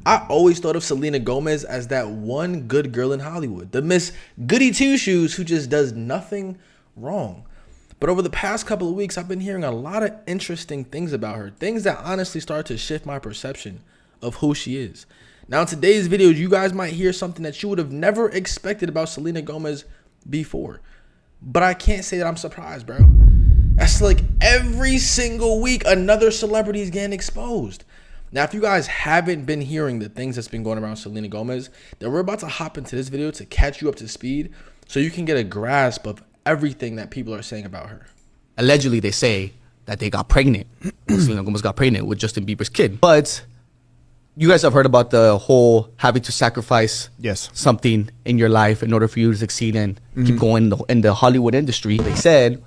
I always thought of Selena Gomez as that one good girl in Hollywood, the Miss Goody Two-Shoes who just does nothing wrong. But over the past couple of weeks, I've been hearing a lot of interesting things about her, things that honestly start to shift my perception of who she is. Now, in today's video, you guys might hear something that you would have never expected about Selena Gomez before. But I can't say that I'm surprised, bro. That's like every single week, another celebrity is getting exposed. Now, if you guys haven't been hearing the things that's been going around Selena Gomez, then we're about to hop into this video to catch you up to speed so you can get a grasp of everything that people are saying about her. Allegedly, they say that they got pregnant. Selena Gomez got pregnant with Justin Bieber's kid. But you guys have heard about the whole having to sacrifice something in your life in order for you to succeed and keep going in the Hollywood industry. They said,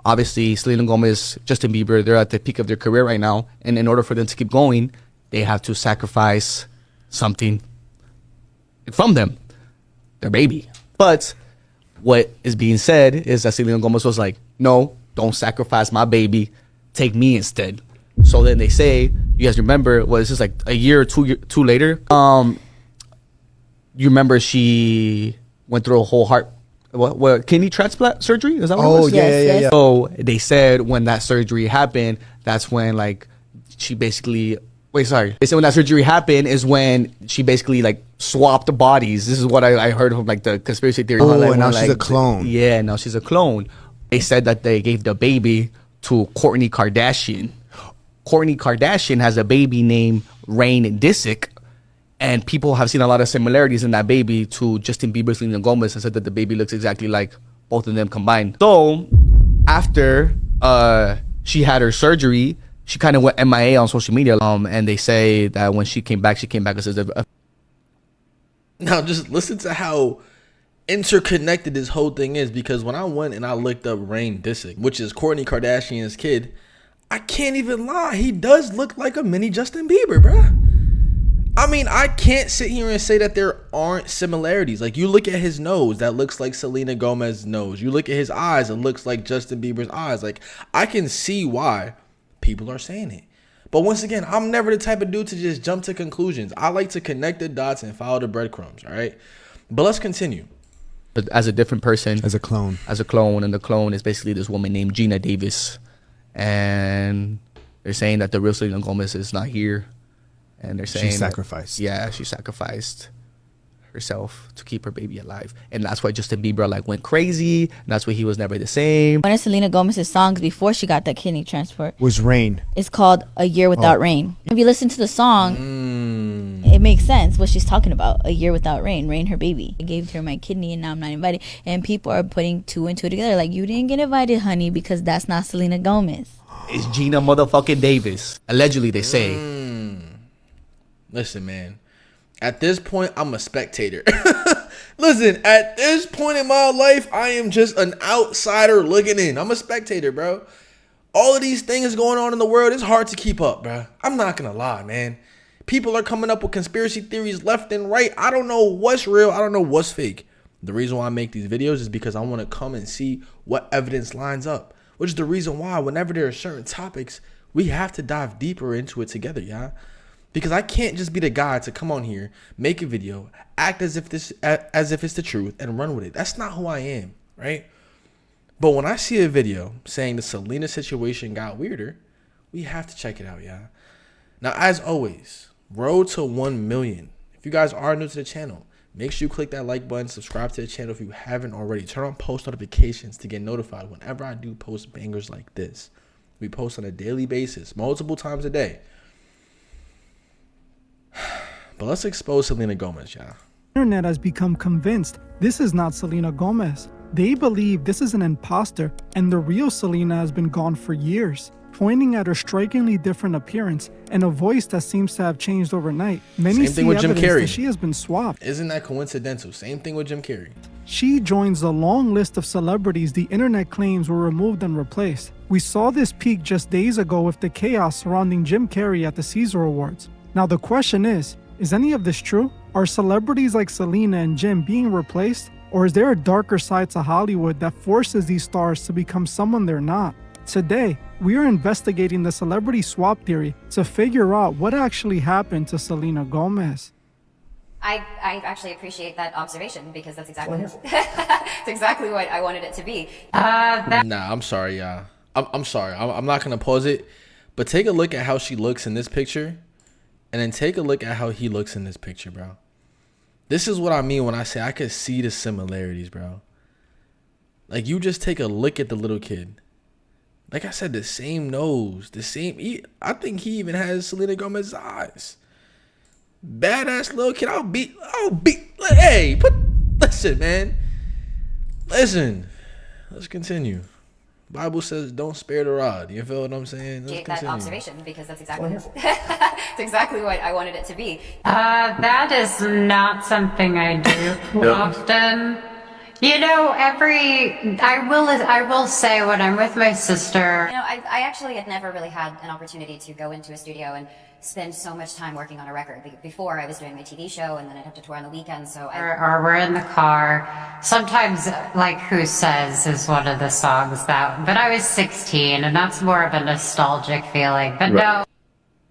obviously, Selena Gomez, Justin Bieber, they're at the peak of their career right now. And in order for them to keep going, they have to sacrifice something from them, their baby. But what is being said is that Selena Gomez was like, no, don't sacrifice my baby. Take me instead. So then they say, you guys remember, well, this is like a year or two later. You remember she went through a whole heart, what kidney transplant surgery? Is that what it was? Yeah. So they said when that surgery happened, that's when like she basically, they said when that surgery happened is when she basically like swapped the bodies. This is what I heard from like the conspiracy theory. Oh, like, and now like, she's a clone. Yeah, now she's a clone. They said that they gave the baby to Kourtney Kardashian. Kourtney Kardashian has a baby named Rain Disick, and people have seen a lot of similarities in that baby to Justin Bieber, Selena Gomez, and said that the baby looks exactly like both of them combined. So after she had her surgery, she kind of went MIA on social media, and they say that when she came back and says that. Now, just listen to how interconnected this whole thing is, because when I went and I looked up Rain Disick, which is Kourtney Kardashian's kid, I can't even lie. He does look like a mini Justin Bieber, bruh. I mean, I can't sit here and say that there aren't similarities. Like, you look at his nose, that looks like Selena Gomez's nose. You look at his eyes, it looks like Justin Bieber's eyes. Like, I can see why people are saying it. But once again, I'm never the type of dude to just jump to conclusions. I like to connect the dots and follow the breadcrumbs, all right? But let's continue. As a different person. As a clone. And the clone is basically this woman named Gina Davis. And they're saying that the real Selena Gomez is not here. And they're saying she sacrificed. Yeah, she sacrificed herself to keep her baby alive. And that's why Justin Bieber like went crazy. And that's why he was never the same. One of Selena Gomez's songs before she got that kidney transplant was Rain. It's called A Year Without Rain. If you listen to the song, it makes sense what she's talking about. A year without rain. Rain, her baby. I gave her my kidney and now I'm not invited. And people are putting two and two together. Like, you didn't get invited, honey, because that's not Selena Gomez. It's Gina motherfucking Davis. Allegedly, they say. Listen, man. At this point, I'm a spectator. Listen, at this point in my life, I am just an outsider looking in. I'm a spectator, bro. All of these things going on in the world, it's hard to keep up, bro. I'm not going to lie, man. People are coming up with conspiracy theories left and right. I don't know what's real. I don't know what's fake. The reason why I make these videos is because I want to come and see what evidence lines up, which is the reason why whenever there are certain topics, we have to dive deeper into it together, y'all. Because I can't just be the guy to come on here, make a video, act as if it's the truth, and run with it. That's not who I am, right? But when I see a video saying the Selena situation got weirder, we have to check it out, y'all. Now, as always, road to 1 million. If you guys are new to the channel, make sure you click that like button, subscribe to the channel if you haven't already. Turn on post notifications to get notified whenever I do post bangers like this. We post on a daily basis, multiple times a day. But let's expose Selena Gomez, y'all. Internet has become convinced this is not Selena Gomez. They believe this is an imposter and the real Selena has been gone for years, pointing at her strikingly different appearance and a voice that seems to have changed overnight. Many Same thing with Jim Carrey. That she has been swapped. Isn't that coincidental? Same thing with Jim Carrey. She joins the long list of celebrities the internet claims were removed and replaced. We saw this peak just days ago with the chaos surrounding Jim Carrey at the Caesar Awards. Now the question is any of this true? Are celebrities like Selena and Jim being replaced? Or is there a darker side to Hollywood that forces these stars to become someone they're not? Today, we are investigating the celebrity swap theory to figure out what actually happened to Selena Gomez. I actually appreciate that observation because that's exactly it's exactly what I wanted it to be. Nah, I'm sorry, y'all. I'm sorry. I'm not gonna pause it, but take a look at how she looks in this picture, and then take a look at how he looks in this picture, bro. This is what I mean when I say I could see the similarities, bro. Like, you just take a look at the little kid. Like I said, the same nose, the same. I think he even has Selena Gomez's eyes. Badass little kid. Hey, listen, man. Listen. Let's continue. Bible says don't spare the rod. You feel what I'm saying? Let's continue. That observation because that's exactly it's exactly what I wanted it to be. That is not something I do often. You know, I will say when I'm with my sister. You know, I actually had never really had an opportunity to go into a studio and spend so much time working on a record. Before I was doing my TV show and then I'd have to tour on the weekends. Or we're in the car. Sometimes, like Who Says is one of the songs but I was 16 and that's more of a nostalgic feeling. But no.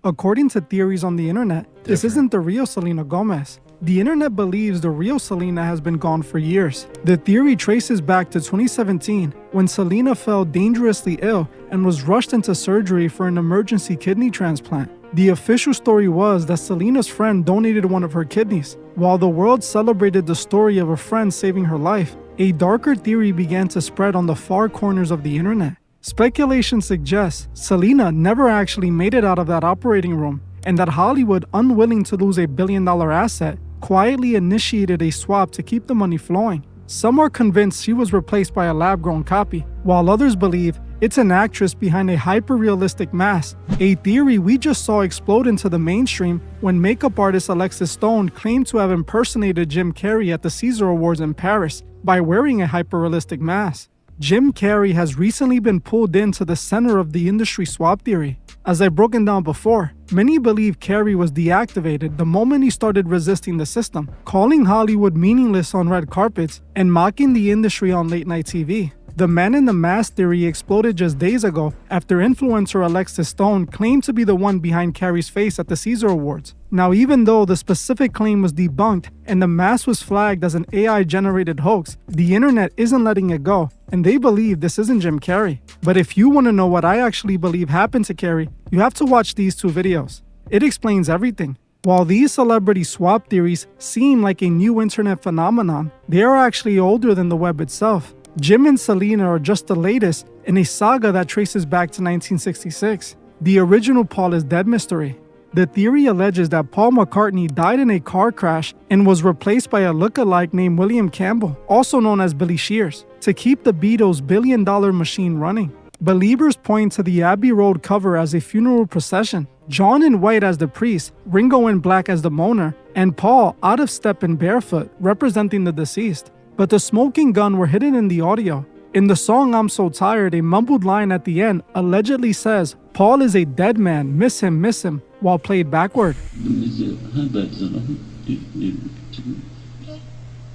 According to theories on the internet, this isn't the real Selena Gomez. The internet believes the real Selena has been gone for years. The theory traces back to 2017 when Selena fell dangerously ill and was rushed into surgery for an emergency kidney transplant. The official story was that Selena's friend donated one of her kidneys. While the world celebrated the story of a friend saving her life, a darker theory began to spread on the far corners of the internet. Speculation suggests Selena never actually made it out of that operating room, and that Hollywood, unwilling to lose a billion-dollar asset, quietly initiated a swap to keep the money flowing. Some are convinced she was replaced by a lab-grown copy, while others believe it's an actress behind a hyper-realistic mask, a theory we just saw explode into the mainstream when makeup artist Alexis Stone claimed to have impersonated Jim Carrey at the Caesar Awards in Paris by wearing a hyper-realistic mask. Jim Carrey has recently been pulled into the center of the industry swap theory. As I've broken down before, many believe Carrey was deactivated the moment he started resisting the system, calling Hollywood meaningless on red carpets and mocking the industry on late-night TV. The man in the mask theory exploded just days ago after influencer Alexis Stone claimed to be the one behind Carrey's face at the Caesar Awards. Now, even though the specific claim was debunked and the mask was flagged as an AI-generated hoax, the internet isn't letting it go, and they believe this isn't Jim Carrey. But if you want to know what I actually believe happened to Carrey, you have to watch these two videos. It explains everything. While these celebrity swap theories seem like a new internet phenomenon, they are actually older than the web itself. Jim and Selena are just the latest in a saga that traces back to 1966, the original Paul is Dead mystery. The theory alleges that Paul McCartney died in a car crash and was replaced by a lookalike named William Campbell, also known as Billy Shears, to keep the Beatles' billion-dollar machine running. Believers point to the Abbey Road cover as a funeral procession, John in white as the priest, Ringo in black as the mourner, and Paul out of step and barefoot, representing the deceased. But the smoking gun were hidden in the audio. In the song I'm So Tired, a mumbled line at the end allegedly says, Paul is a dead man, miss him, while played backward.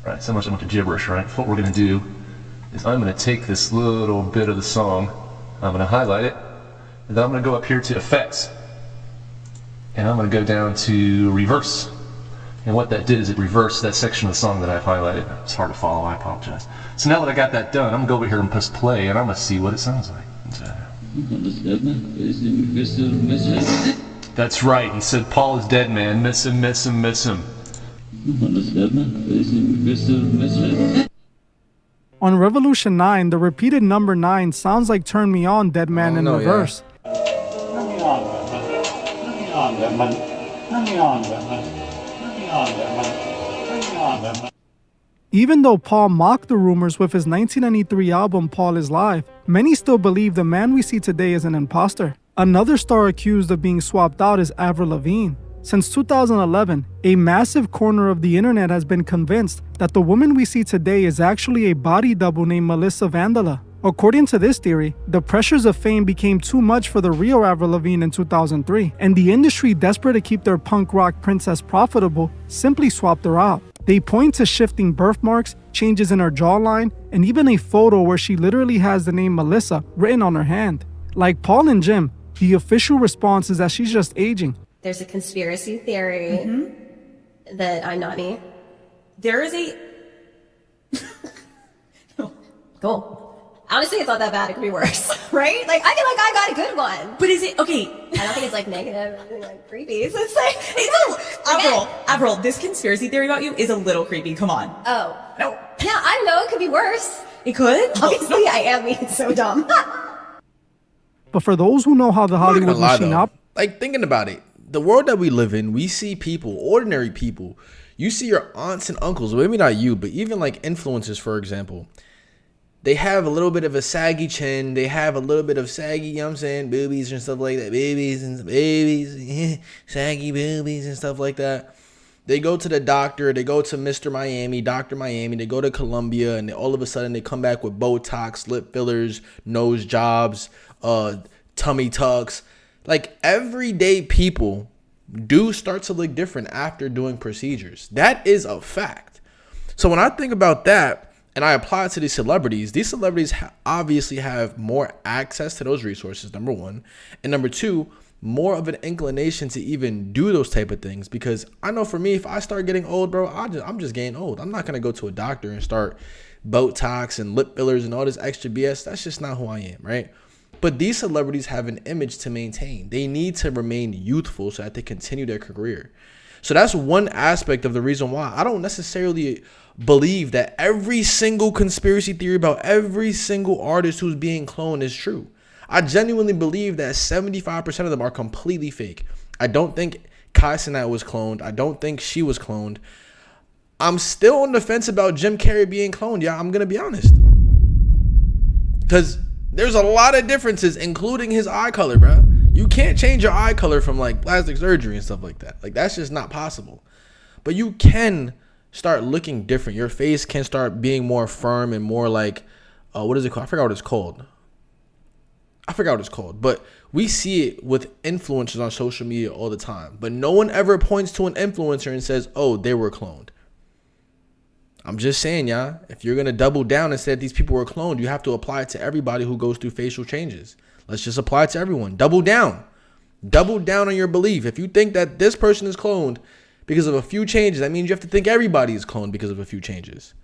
Right, so much of gibberish, right? What we're going to do is I'm going to take this little bit of the song, I'm going to highlight it, and then I'm going to go up here to effects. And I'm going to go down to reverse. And what that did is it reversed that section of the song that I've highlighted. It's hard to follow, I apologize. So now that I got that done, I'm going to go over here and press play, and I'm going to see what it sounds like. That's right, he said Paul is dead, man. Miss him. On Revolution 9, the repeated number 9 sounds like Turn Me On, Dead Man in reverse. Even though Paul mocked the rumors with his 1993 album Paul is Live, many still believe the man we see today is an imposter. Another star accused of being swapped out is Avril Lavigne. Since 2011, a massive corner of the internet has been convinced that the woman we see today is actually a body double named Melissa Vandala. According to this theory, the pressures of fame became too much for the real Avril Lavigne in 2003, and the industry, desperate to keep their punk rock princess profitable, simply swapped her out. They point to shifting birthmarks, changes in her jawline, and even a photo where she literally has the name Melissa written on her hand. Like Paul and Jim, the official response is that she's just aging. There's a conspiracy theory that I'm not me. There is a... Cool. Honestly, it's not that bad. It could be worse, right? Like, I feel like I got a good one. But is it... Okay. I don't think it's, like, negative or anything, like, creepy. So it's like... Avril, this conspiracy theory about you is a little creepy. Come on. Oh. No. Yeah, I don't know. It could be worse. It could? Obviously, I am being so dumb. But for those who know how the Hollywood machine up, like, thinking about it, the world that we live in, we see people, ordinary people. You see your aunts and uncles, maybe not you, but even like influencers, for example. They have a little bit of a saggy chin. They have a little bit of saggy, you know what I'm saying, boobies and stuff like that. Babies, saggy boobies and stuff like that. They go to the doctor. They go to Mr. Miami, Dr. Miami. They go to Columbia, and all of a sudden they come back with Botox, lip fillers, nose jobs, tummy tucks. Like, everyday people do start to look different after doing procedures. That is a fact. So when I think about that, and I apply it to these celebrities obviously have more access to those resources, number one. And number two, more of an inclination to even do those type of things. Because I know for me, if I start getting old, bro, I'm just getting old. I'm not going to go to a doctor and start Botox and lip fillers and all this extra BS. That's just not who I am, right? But these celebrities have an image to maintain. They need to remain youthful so that they continue their career. So that's one aspect of the reason why I don't necessarily believe that every single conspiracy theory about every single artist who's being cloned is true. I genuinely believe that 75% of them are completely fake. I don't think Kai Cenat was cloned. I don't think she was cloned. I'm still on the fence about Jim Carrey being cloned. Yeah, I'm going to be honest. Because there's a lot of differences, including his eye color, bro. You can't change your eye color from like plastic surgery and stuff like that. Like, that's just not possible. But you can start looking different. Your face can start being more firm and more like, what is it called? I forgot what it's called. But we see it with influencers on social media all the time. But no one ever points to an influencer and says, oh, they were cloned. I'm just saying, y'all, if you're going to double down and say that these people were cloned, you have to apply it to everybody who goes through facial changes. Let's just apply it to everyone. Double down. Double down on your belief. If you think that this person is cloned because of a few changes, that means you have to think everybody is cloned because of a few changes.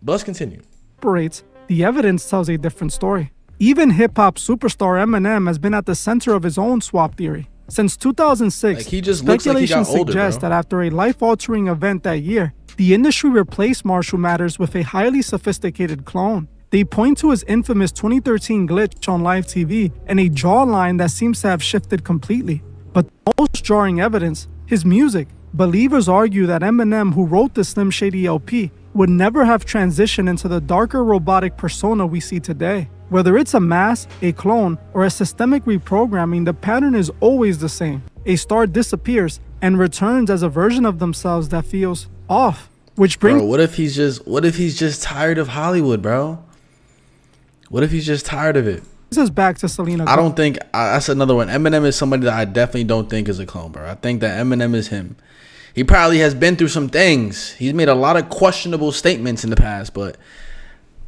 But let's continue. The evidence tells a different story. Even hip-hop superstar Eminem has been at the center of his own swap theory. Since 2006, like, he just looks like he got older, suggests bro. that after a life-altering event that year, the industry replaced Marshall Mathers with a highly sophisticated clone. They point to his infamous 2013 glitch on live TV and a jawline that seems to have shifted completely. But the most jarring evidence, his music. Believers argue that Eminem, who wrote the Slim Shady LP, would never have transitioned into the darker robotic persona we see today. Whether it's a mask, a clone, or a systemic reprogramming, the pattern is always the same. A star disappears and returns as a version of themselves that feels off. Which brings... Bro, what if he's just tired of Hollywood, bro? What if he's just tired of it? This is back to Selena. I don't think... that's another one. Eminem is somebody that I definitely don't think is a clone, bro. I think that Eminem is him. He probably has been through some things. He's made a lot of questionable statements in the past, but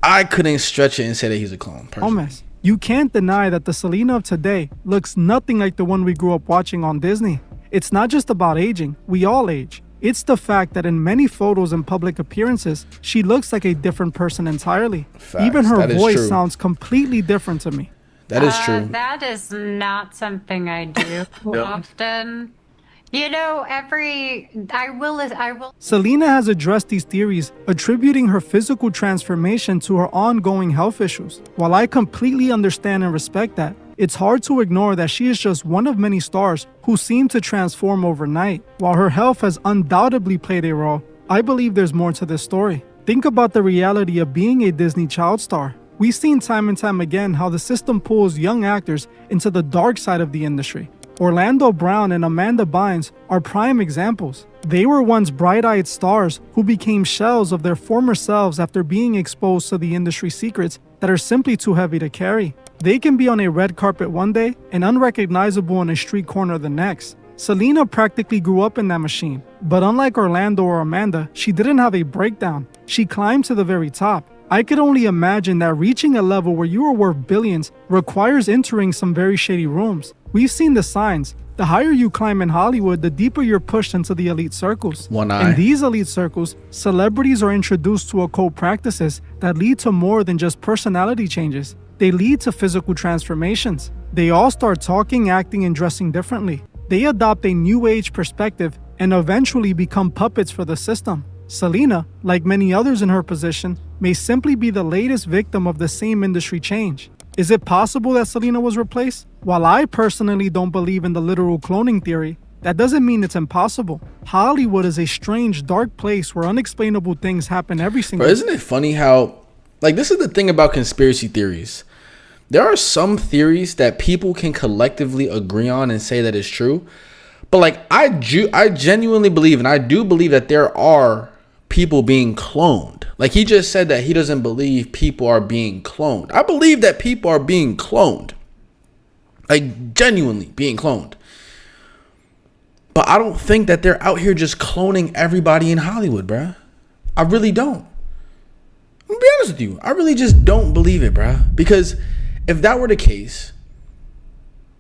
I couldn't stretch it and say that he's a clone, personally. You can't deny that the Selena of today looks nothing like the one we grew up watching on Disney. It's not just about aging. We all age. It's the fact that in many photos and public appearances, she looks like a different person entirely. Facts. Even her voice true. sounds completely different to me. That is true. That is not something I do often. You know, I will. Selena has addressed these theories, attributing her physical transformation to her ongoing health issues. While I completely understand and respect that, it's hard to ignore that she is just one of many stars who seem to transform overnight. While her health has undoubtedly played a role, I believe there's more to this story. Think about the reality of being a Disney child star. We've seen time and time again how the system pulls young actors into the dark side of the industry. Orlando Brown and Amanda Bynes are prime examples. They were once bright-eyed stars who became shells of their former selves after being exposed to the industry secrets that are simply too heavy to carry. They can be on a red carpet one day and unrecognizable on a street corner the next. Selena practically grew up in that machine, but unlike Orlando or Amanda, she didn't have a breakdown. She climbed to the very top. I could only imagine that reaching a level where you are worth billions requires entering some very shady rooms. We've seen the signs. The higher you climb in Hollywood, the deeper you're pushed into the elite circles. In these elite circles, celebrities are introduced to occult practices that lead to more than just personality changes. They lead to physical transformations. They all start talking, acting, and dressing differently. They adopt a new age perspective and eventually become puppets for the system. Selena, like many others in her position, may simply be the latest victim of the same industry change. Is it possible that Selena was replaced? While I personally don't believe in the literal cloning theory, that doesn't mean it's impossible. Hollywood is a strange, dark place where unexplainable things happen every single day. Isn't it funny how, like, this is the thing about conspiracy theories. There are some theories that people can collectively agree on and say that is true. But, like, I genuinely believe, and I do believe that there are people being cloned. Like, he just said that he doesn't believe people are being cloned. I believe that people are being cloned. Like, genuinely being cloned. But I don't think that they're out here just cloning everybody in Hollywood, bruh. I really don't. I'm gonna be honest with you. I really just don't believe it, bruh. Because if that were the case,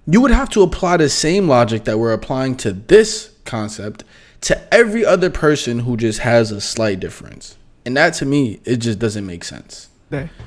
you would have to apply the same logic that we're applying to this concept to every other person who just has a slight difference. And that, to me, it just doesn't make sense.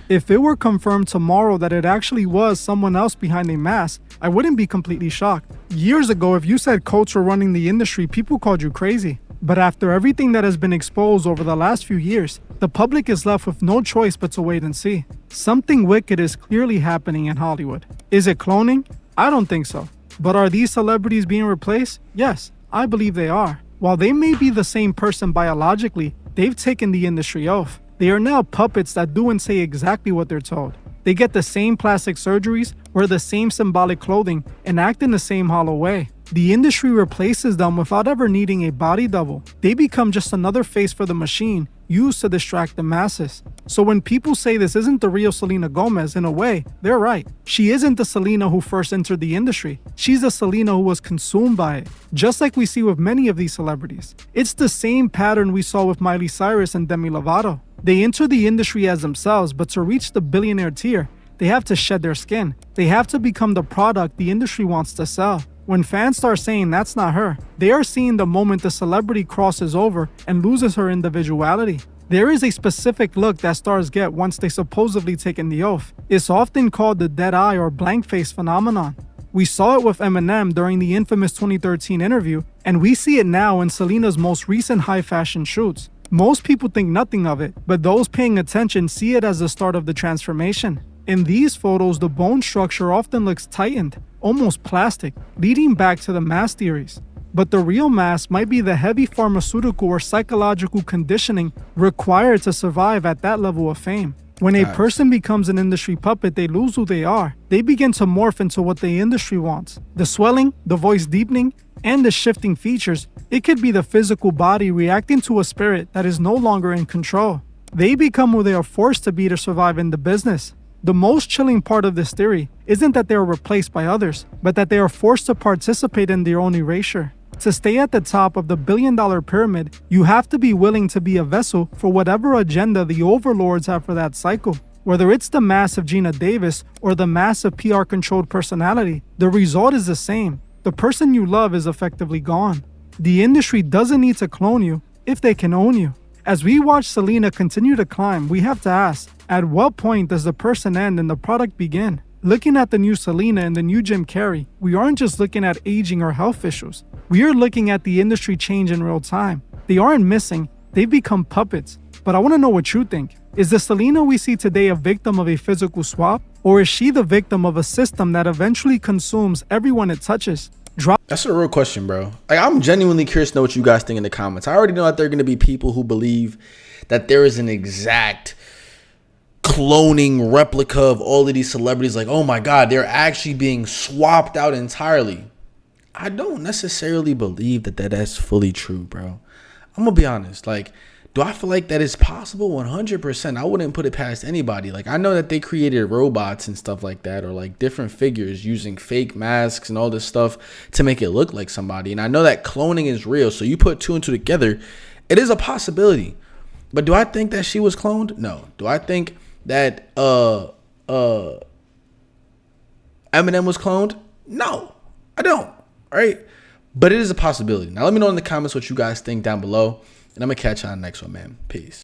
If it were confirmed tomorrow that it actually was someone else behind a mask, I wouldn't be completely shocked. Years ago, if you said cults were running the industry, people called you crazy. But after everything that has been exposed over the last few years, the public is left with no choice but to wait and see. Something wicked is clearly happening in Hollywood. Is it cloning? I don't think so. But are these celebrities being replaced? Yes, I believe they are. While they may be the same person biologically, they've taken the industry oath. They are now puppets that do and say exactly what they're told. They get the same plastic surgeries, wear the same symbolic clothing, and act in the same hollow way. The industry replaces them without ever needing a body double. They become just another face for the machine, used to distract the masses. So when people say this isn't the real Selena Gomez, in a way, they're right. She isn't the Selena who first entered the industry. She's the Selena who was consumed by it, just like we see with many of these celebrities. It's the same pattern we saw with Miley Cyrus and Demi Lovato. They enter the industry as themselves, but to reach the billionaire tier, they have to shed their skin. They have to become the product the industry wants to sell. When fans start saying that's not her, they are seeing the moment the celebrity crosses over and loses her individuality. There is a specific look that stars get once they supposedly taken the oath. It's often called the dead eye or blank face phenomenon. We saw it with Eminem during the infamous 2013 interview, and we see it now in Selena's most recent high fashion shoots. Most people think nothing of it, but those paying attention see it as the start of the transformation. In these photos, the bone structure often looks tightened, almost plastic, leading back to the mask theories. But the real mask might be the heavy pharmaceutical or psychological conditioning required to survive at that level of fame. When a person becomes an industry puppet, they lose who they are. They begin to morph into what the industry wants. The swelling, the voice deepening, and the shifting features, it could be the physical body reacting to a spirit that is no longer in control. They become who they are forced to be to survive in the business. The most chilling part of this theory isn't that they are replaced by others, but that they are forced to participate in their own erasure. To stay at the top of the billion-dollar pyramid, you have to be willing to be a vessel for whatever agenda the overlords have for that cycle. Whether it's the massive Gina Davis or the massive PR-controlled personality, the result is the same. The person you love is effectively gone. The industry doesn't need to clone you if they can own you. As we watch Selena continue to climb, we have to ask, at what point does the person end and the product begin? Looking at the new Selena and the new Jim Carrey, we aren't just looking at aging or health issues. We are looking at the industry change in real time. They aren't missing, they've become puppets. But I want to know what you think. Is the Selena we see today a victim of a physical swap? Or is she the victim of a system that eventually consumes everyone it touches? That's a real question, bro. Like, I'm genuinely curious to know what you guys think in the comments. I already know that there are going to be people who believe that there is an exact cloning replica of all of these celebrities. Like, oh my God, they're actually being swapped out entirely. I don't necessarily believe that that's fully true, bro. I'm going to be honest. Like, do I feel like that is possible? 100%. I wouldn't put it past anybody. Like, I know that they created robots and stuff like that, or like different figures using fake masks and all this stuff to make it look like somebody. And I know that cloning is real. So you put two and two together, it is a possibility. But do I think that she was cloned? No. Do I think that Eminem was cloned? No, I don't. All right. But it is a possibility. Now let me know in the comments what you guys think down below. And I'm gonna catch you on the next one, man. Peace.